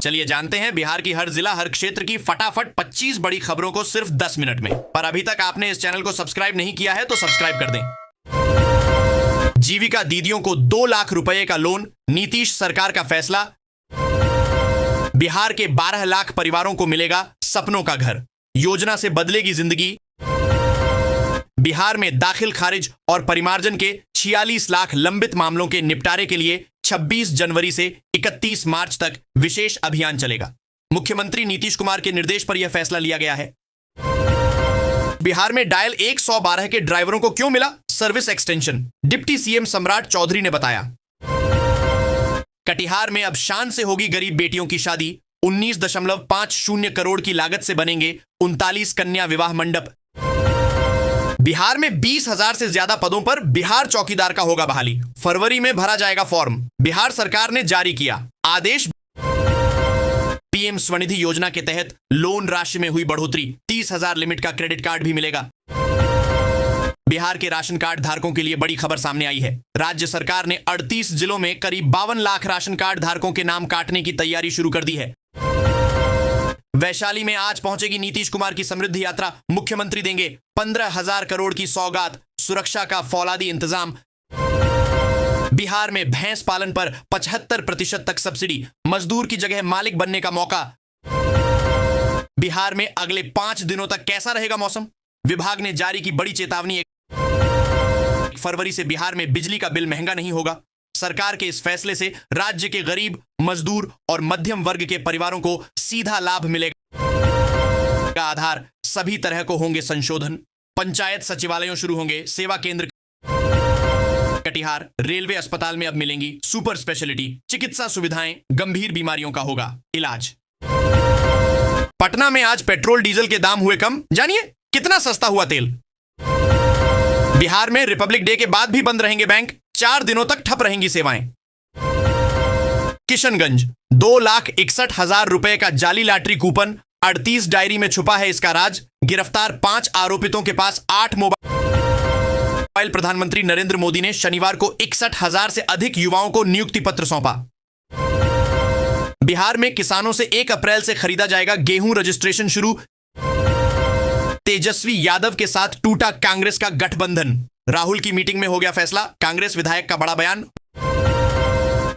चलिए जानते हैं बिहार की हर जिला हर क्षेत्र की फटाफट 25 बड़ी खबरों को सिर्फ 10 मिनट में। पर अभी तक आपने इस चैनल को सब्सक्राइब नहीं किया है तो सब्सक्राइब कर दें। जीविका दीदियों को 2 लाख रुपए का लोन, नीतीश सरकार का फैसला। बिहार के 12 लाख परिवारों को मिलेगा सपनों का घर, योजना से बदलेगी जिंदगी। बिहार में दाखिल खारिज और परिमार्जन के 46 लाख लंबित मामलों के निपटारे के लिए 26 जनवरी से 31 मार्च तक विशेष अभियान चलेगा। मुख्यमंत्री नीतीश कुमार के निर्देश पर यह फैसला लिया गया है। बिहार में डायल 112 के ड्राइवरों को क्यों मिला सर्विस एक्सटेंशन, डिप्टी सीएम सम्राट चौधरी ने बताया। कटिहार में अब शान से होगी गरीब बेटियों की शादी, 19.50 करोड़ की लागत से बनेंगे 39 कन्या विवाह मंडप। बिहार में 20,000 से ज्यादा पदों पर बिहार चौकीदार का होगा बहाली, फरवरी में भरा जाएगा फॉर्म, बिहार सरकार ने जारी किया आदेश। पीएम स्वनिधि योजना के तहत लोन राशि में हुई बढ़ोतरी, 30,000 लिमिट का क्रेडिट कार्ड भी मिलेगा। बिहार के राशन कार्ड धारकों के लिए बड़ी खबर सामने आई है। राज्य सरकार ने 38 जिलों में करीब 52 लाख राशन कार्ड धारकों के नाम काटने की तैयारी शुरू कर दी है। वैशाली में आज पहुंचेगी नीतीश कुमार की समृद्धि यात्रा, मुख्यमंत्री देंगे 15,000 करोड़ की सौगात, सुरक्षा का फौलादी इंतजाम। बिहार में भैंस पालन पर 75% तक सब्सिडी, मजदूर की जगह मालिक बनने का मौका। बिहार में अगले 5 दिनों तक कैसा रहेगा मौसम, विभाग ने जारी की बड़ी चेतावनी। 1 फरवरी से बिहार में बिजली का बिल महंगा नहीं होगा। सरकार के इस फैसले से राज्य के गरीब, मजदूर और मध्यम वर्ग के परिवारों को सीधा लाभ मिलेगा। आधार सभी तरह को होंगे संशोधन, पंचायत सचिवालयों शुरू होंगे, सेवा केंद्र। कटिहार रेलवे अस्पताल में अब मिलेंगी सुपर स्पेशलिटी चिकित्सा सुविधाएं, गंभीर बीमारियों का होगा इलाज। पटना में आज पेट्रोल डीजल के दाम हुए कम, जानिए कितना सस्ता हुआ तेल। बिहार में रिपब्लिक डे के बाद भी बंद रहेंगे बैंक, 4 दिनों तक ठप रहेंगी सेवाएं। किशनगंज 2,61,000 रुपए का जाली लॉटरी कूपन, 38 डायरी में छुपा है इसका राज, गिरफ्तार 5 आरोपितों के पास 8 मोबाइल। प्रधानमंत्री नरेंद्र मोदी ने शनिवार को 61,000 से अधिक युवाओं को नियुक्ति पत्र सौंपा। बिहार में किसानों से 1 अप्रैल से खरीदा जाएगा गेहूं, रजिस्ट्रेशन शुरू। तेजस्वी यादव के साथ टूटा कांग्रेस का गठबंधन, राहुल की मीटिंग में हो गया फैसला, कांग्रेस विधायक का बड़ा बयान।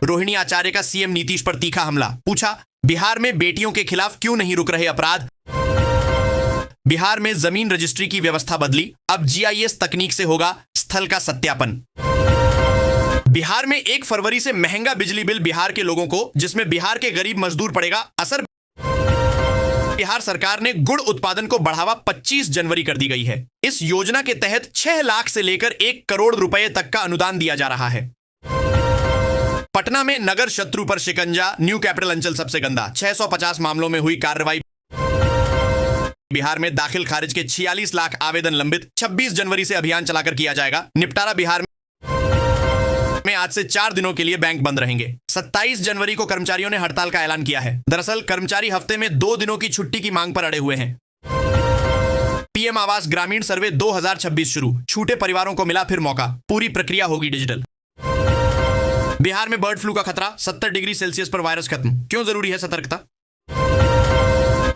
रोहिणी आचार्य का सीएम नीतीश पर तीखा हमला, पूछा बिहार में बेटियों के खिलाफ क्यों नहीं रुक रहे अपराध। बिहार में जमीन रजिस्ट्री की व्यवस्था बदली, अब जीआईएस तकनीक से होगा स्थल का सत्यापन। बिहार में 1 फरवरी से महंगा बिजली बिल बिहार के लोगों को, जिसमें बिहार के गरीब मजदूर पड़ेगा असर। बिहार सरकार ने गुड़ उत्पादन को बढ़ावा 25 जनवरी कर दी गई है। इस योजना के तहत 6 लाख से लेकर 1 करोड़ रुपए तक का अनुदान दिया जा रहा है। पटना में नगर शत्रु पर शिकंजा, न्यू कैपिटल अंचल सबसे गंदा, 650 मामलों में हुई कार्रवाई। बिहार में दाखिल खारिज के 46 लाख आवेदन लंबित, 26 जनवरी से अभियान चलाकर किया जाएगा निपटारा। बिहार में आज से 4 दिनों के लिए बैंक बंद रहेंगे। 27 जनवरी को कर्मचारियों ने हड़ताल का ऐलान किया है। दरअसल कर्मचारी हफ्ते में 2 दिनों की छुट्टी की मांग पर अड़े हुए हैं। पीएम आवास ग्रामीण सर्वे 2026 शुरू, छूटे परिवारों को मिला फिर मौका, पूरी प्रक्रिया होगी डिजिटल। बिहार में बर्ड फ्लू का खतरा, 70 डिग्री सेल्सियस पर वायरस खत्म, क्यों जरूरी है सतर्कता।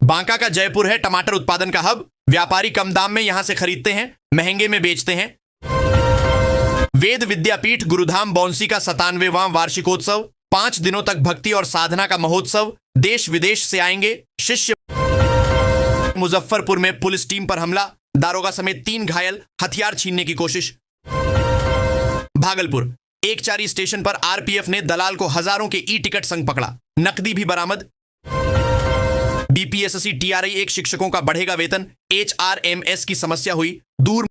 बांका का जयपुर है टमाटर उत्पादन का हब, व्यापारी कम दाम में यहां से खरीदते हैं, महंगे में बेचते हैं। वेद विद्यापीठ गुरुधाम बौंसी का 97वां वार्षिकोत्सव, 5 दिनों तक भक्ति और साधना का महोत्सव, देश विदेश से आएंगे शिष्य। मुजफ्फरपुर में पुलिस टीम पर हमला, दारोगा समेत 3 घायल, हथियार छीनने की कोशिश। भागलपुर एकचारी स्टेशन पर आरपीएफ ने दलाल को हजारों के ई टिकट संग पकड़ा, नकदी भी बरामद। बीपीएससी टीआरआई 1 शिक्षकों का बढ़ेगा वेतन, एचआरएमएस की समस्या हुई दूर।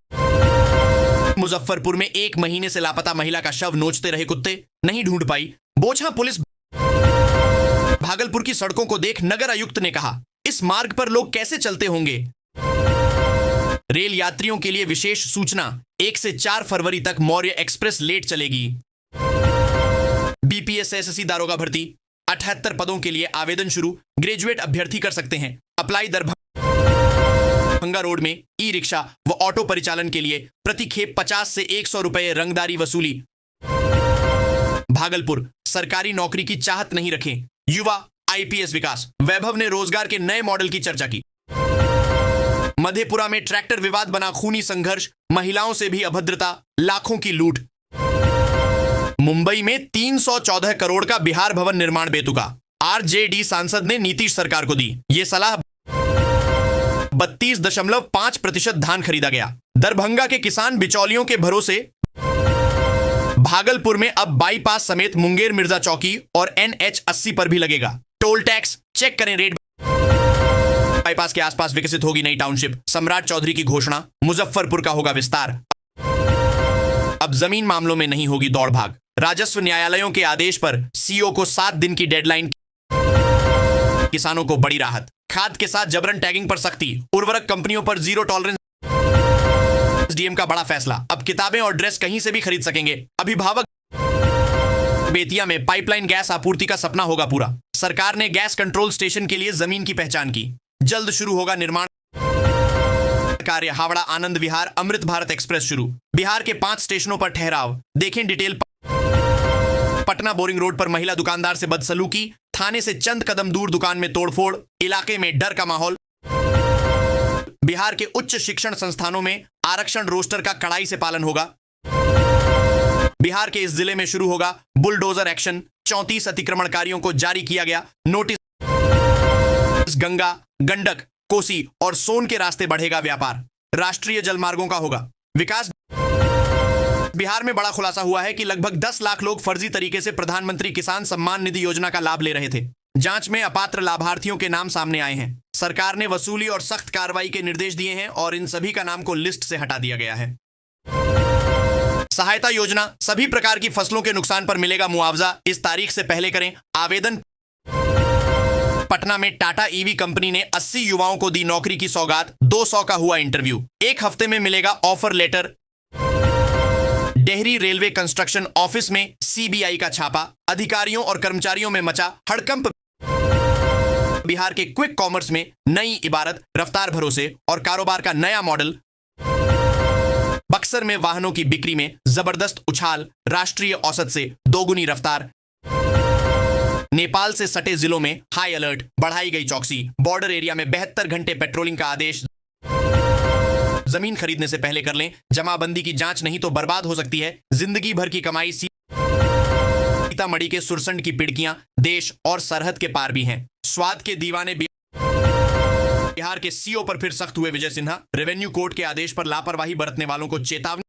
मुजफ्फरपुर में 1 महीने से लापता महिला का शव नोचते रहे कुत्ते, नहीं ढूंढ पाई, बोझा पुलिस। भागलपुर की सड़कों को देख नगर आयुक्त ने कहा, इस मार्ग पर लोग कैसे चलते होंगे। रेल यात्रियों के लिए विशेष सूचना, 1 से 4 फरवरी तक मौर्य एक्सप्रेस लेट चलेगी। बीपीएससी दारोगा भर्ती, 78 पदों के लिए आवेदन शुरू, ग्रेजुएट अभ्यर्थी कर सकते हैं अप्लाई। दरभंगा रोड में ई रिक्शा व ऑटो परिचालन के लिए प्रति खेप 50 से 100 रुपए रंगदारी वसूली। भागलपुर सरकारी नौकरी की चाहत नहीं रखें, युवा आईपीएस विकास। वैभव ने रोजगार के नए मॉडल की चर्चा की। मधेपुरा में ट्रैक्टर विवाद बना खूनी संघर्ष, महिलाओं से भी अभद्रता, लाखों की लूट। मुंबई में 314 करोड़ का बिहार भवन निर्माण बेतुका। आरजेडी सांसद ने नीतीश सरकार को दी ये सलाह। 32.5% धान खरीदा गया। दरभंगा के किसान बिचौलियों के भरोसे। भागलपुर में अब बाईपास समेत मुंगेर मिर्जा चौकी और NH 80 पर भी लगेगा टोल टैक्स। चेक करें रेट। बाईपास के आसपास विकसित होगी नई टाउनशिप। सम्राट चौधरी की घोषणा। मुजफ्फरपुर का होगा विस्तार। अब जमीन मामलों में नहीं होगी दौड़ भाग। राजस्व न्यायालयों के आदेश पर सीओ को 7 दिन की डेडलाइन। किसानों को बड़ी राहत। खाद के साथ जबरन टैगिंग पर सख्ती। उर्वरक कंपनियों पर जीरो टॉलरेंस। डीएम का बड़ा फैसला। अब किताबें और ड्रेस कहीं से भी खरीद सकेंगे अभिभावक। बेतिया में पाइपलाइन गैस आपूर्ति का सपना होगा पूरा। सरकार ने गैस कंट्रोल स्टेशन के लिए जमीन की पहचान की। जल्द शुरू होगा निर्माण कार्य। हावड़ा आनंद विहार अमृत भारत एक्सप्रेस शुरू। बिहार के 5 स्टेशनों पर ठहराव। देखें डिटेल। पटना बोरिंग रोड पर महिला दुकानदार से बदसलूकी। थाने से चंद कदम दूर दुकान में तोड़फोड़। इलाके में डर का माहौल। बिहार के उच्च शिक्षण संस्थानों में आरक्षण रोस्टर का कड़ाई से पालन होगा। बिहार के इस जिले में शुरू होगा बुलडोजर एक्शन। 34 अतिक्रमणकारियों को जारी किया गया नोटिस। गंगा, गंडक, कोसी और सोन के रास्ते बढ़ेगा व्यापार। राष्ट्रीय जलमार्गों का होगा विकास। बिहार में बड़ा खुलासा हुआ है कि लगभग 10 लाख लोग फर्जी तरीके से प्रधानमंत्री किसान सम्मान निधि योजना का लाभ ले रहे थे। जांच में अपात्र लाभार्थियों के नाम सामने आए हैं। सरकार ने वसूली और सख्त कार्रवाई के निर्देश दिए हैं और इन सभी का नाम को लिस्ट से हटा दिया गया है। सहायता योजना। सभी प्रकार की फसलों के नुकसान पर मिलेगा मुआवजा। इस तारीख से पहले करें आवेदन। पटना में टाटा ईवी कंपनी ने 80 युवाओं को दी नौकरी की सौगात। 200 का हुआ इंटरव्यू। 1 हफ्ते में मिलेगा offer letter. Dehri railway construction office में सीबीआई का छापा। अधिकारियों और कर्मचारियों में मचा हड़कंप। बिहार के क्विक कॉमर्स में नई इबारत। रफ्तार भरोसे और कारोबार का नया मॉडल। बक्सर में वाहनों की बिक्री में जबरदस्त उछाल। राष्ट्रीय औसत से दोगुनी रफ्तार। नेपाल से सटे जिलों में हाई अलर्ट। बढ़ाई गई चौकसी। बॉर्डर एरिया में 72 घंटे पेट्रोलिंग का आदेश। जमीन खरीदने से पहले कर लें जमाबंदी की जांच, नहीं तो बर्बाद हो सकती है जिंदगी भर की कमाई। सीतामढ़ी के सुरसंड की पिड़कियां देश और सरहद के पार भी हैं। स्वाद के दीवाने। बिहार के सीओ पर फिर सख्त हुए विजय सिन्हा। रेवेन्यू कोर्ट के आदेश पर लापरवाही बरतने वालों को चेतावनी।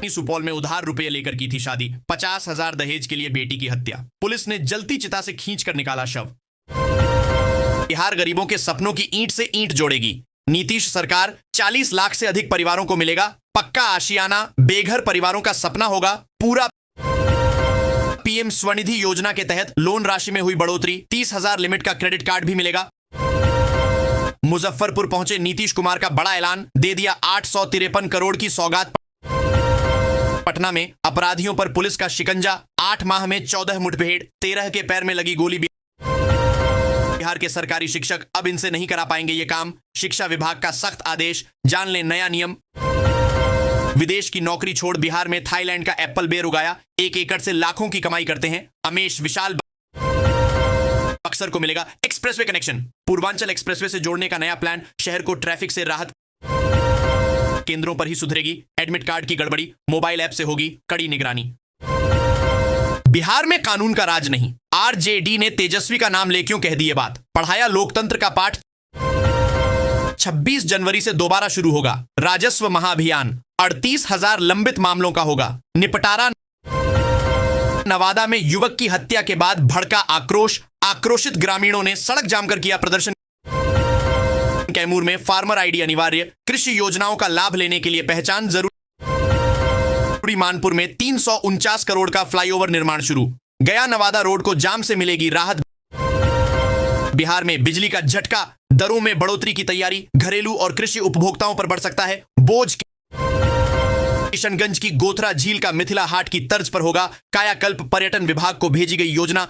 सुपौल में उधार रुपए लेकर की थी शादी। 50,000 दहेज के लिए बेटी की हत्या। पुलिस ने जलती चिता से खींचकर निकाला शव। बिहार गरीबों के सपनों की ईंट से ईंट जोड़ेगी। नीतीश सरकार। 40 लाख से अधिक परिवारों को मिलेगा पक्का आशियाना। बेघर परिवारों का सपना होगा पूरा। पीएम स्वनिधि योजना के तहत लोन राशि में हुई बढ़ोतरी। 30,000 लिमिट का क्रेडिट कार्ड भी मिलेगा। मुजफ्फरपुर पहुंचे नीतीश कुमार का बड़ा ऐलान। दे दिया 853 करोड़ की सौगात। पटना में अपराधियों पर पुलिस का शिकंजा। 8 माह में 14 मुठभेड़। 13 के पैर में लगी गोली। बिहार के सरकारी शिक्षक अब इनसे नहीं करा पाएंगे ये काम। शिक्षा विभाग का सख्त आदेश। जान ले नया नियम। विदेश की नौकरी छोड़ बिहार में थाईलैंड का एप्पल बेर उगाया। 1 एकड़ से लाखों की कमाई करते हैं अमेश विशाल। बक्सर को मिलेगा एक्सप्रेसवे कनेक्शन। पूर्वांचल एक्सप्रेसवे से जोड़ने का नया प्लान। शहर को ट्रैफिक से राहत। केंद्रों पर ही सुधरेगी एडमिट कार्ड की गड़बड़ी। मोबाइल ऐप से होगी कड़ी निगरानी। बिहार में कानून का राज नहीं। आरजेडी ने तेजस्वी का नाम ले क्यों कह दी ये बात। पढ़ाया लोकतंत्र का पाठ। 26 जनवरी से दोबारा शुरू होगा राजस्व महाअभियान। 38,000 लंबित मामलों का होगा निपटारा। नवादा में युवक की हत्या के बाद भड़का आक्रोश। आक्रोशित ग्रामीणों ने सड़क जाम कर किया प्रदर्शन। कैमूर में फार्मर आईडी अनिवार्य। कृषि योजनाओं का लाभ लेने के लिए पहचान जरूरी। मानपुर में 349 करोड़ का फ्लाईओवर निर्माण शुरू। गया नवादा रोड को जाम से मिलेगी राहत। बिहार में बिजली का झटका। दरों में बढ़ोतरी की तैयारी। घरेलू और कृषि उपभोक्ताओं पर बढ़ सकता है बोझ। किशनगंज की गोथरा झील का मिथिला हाट की तर्ज पर होगा कायाकल्प। पर्यटन विभाग को भेजी गई योजना।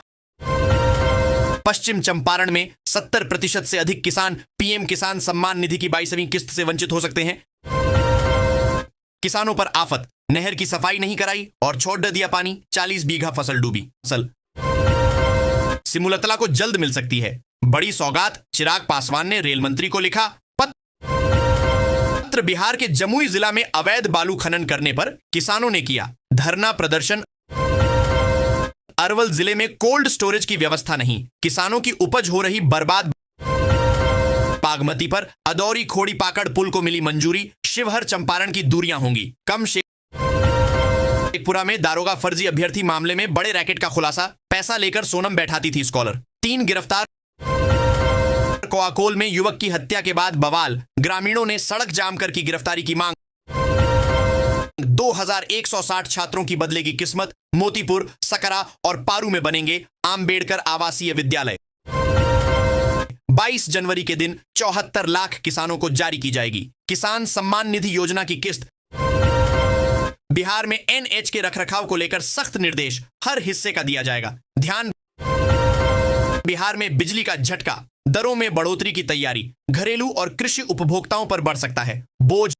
पश्चिम चंपारण में 70% से अधिक किसान पीएम किसान सम्मान निधि की 22वीं किस्त से वंचित हो सकते हैं। किसानों पर आफत। नहर की सफाई नहीं कराई और छोड़ दिया पानी। 40 बीघा फसल डूबी। सिमुलतला को जल्द मिल सकती है। बड़ी सौगात, चिराग पासवान ने रेल मंत्री को लिखा पत्र। बिहार के जमुई जिला में अवैध बालू खनन करने पर किसानों ने किया धरना प्रदर्शन। अरवल जिले में कोल्ड स्टोरेज की व्यवस्था नहीं, किसानों की उपज हो रही बर्बाद। बागमती पर अदौरी खोड़ी पाकड़ पुल को मिली मंजूरी, शिवहर चंपारण की दूरियां होंगी कम। शेखपुरा में दारोगा फर्जी अभ्यर्थी मामले में बड़े रैकेट का खुलासा, पैसा लेकर सोनम बैठाती थी स्कॉलर, 3 गिरफ्तार। कोआकोल में युवक की हत्या के बाद बवाल, ग्रामीणों ने सड़क जाम कर की गिरफ्तारी की मांग। 2160 छात्रों की बदलेगी किस्मत, मोतीपुर, सकरा और पारू में बनेंगे आम्बेडकर आवासीय विद्यालय। 22 जनवरी के दिन 74 लाख किसानों को जारी की जाएगी किसान सम्मान निधि योजना की किस्त। बिहार में एनएच के रखरखाव को लेकर सख्त निर्देश, हर हिस्से का दिया जाएगा ध्यान। बिहार में बिजली का झटका, दरों में बढ़ोतरी की तैयारी, घरेलू और कृषि उपभोक्ताओं पर बढ़ सकता है बोझ।